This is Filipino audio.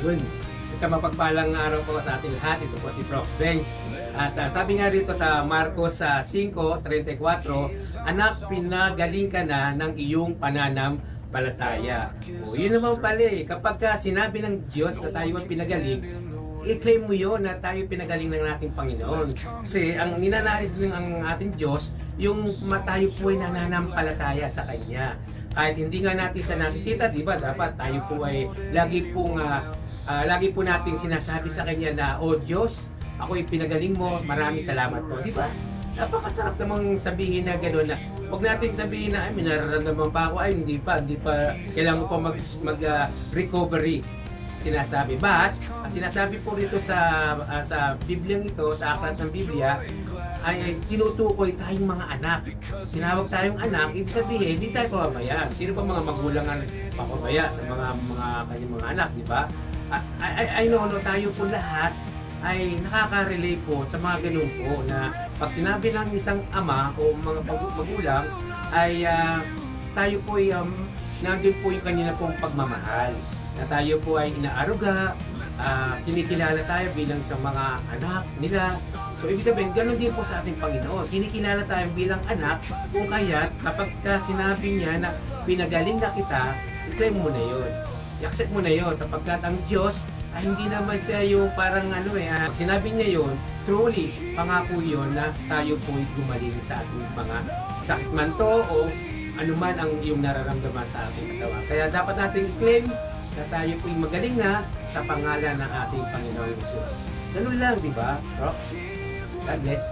Yun. At sa mapagpalang araw po sa ating lahat, ito po si Prof. Benz. At sabi nga rito sa Marcos 5:34, anak, pinagaling ka na ng iyong pananampalataya. O yun naman pala kapag sinabi ng Diyos na tayo ang pinagaling, i-claim mo yun na tayo pinagaling ng ating Panginoon. Kasi ang ninanais ng ang ating Diyos, yung tayo po ay nananampalataya sa Kanya. Kahit hindi nga natin siya nakikita, di ba? Dapat tayo po ay lagi po nating sinasabi sa Kanya na, "O Diyos, ako ay pinagaling mo, maraming salamat po." Di ba? Napakasarap namang sabihin na gano'n na huwag nating sabihin na, "Ay, may nararamdaman pa ako." Ay, hindi pa, kailangan ko pa recovery. Sinasabi. But, ang sinasabi po rito sa Bibliang ito, sa aklat ng Biblia, ay tinutukoy tayong mga anak. Tinawag tayong anak, ibig sabihin, hindi tayo pababaya. Sino pa mga magulang ang papabaya sa mga kanyang mga anak, di ba? I know, tayo po lahat ay nakaka-relate po sa mga ganun po na pag sinabi ng isang ama o mga magulang ay tayo po ay nandun po yung kanila pong pagmamahal na tayo po ay inaaruga, kinikilala tayo bilang sa mga anak nila. So ibig sabihin, ganoon din po sa ating Panginoon. Kinikilala tayo bilang anak kung kaya't kapag sinabi niya na pinagaling na kita, i-claim mo na yun. I-accept mo na yun sapagkat ang Diyos ay hindi naman siya yung parang sinabi niya yun, truly, pangako yun na tayo po gumaling sa ating mga sakit man to o anuman ang iyong nararamdaman sa ating katawan. Kaya dapat natin i-claim na tayo po'y magaling na sa pangalan ng ating Panginoon Jesus. Ganun lang, di ba? God bless.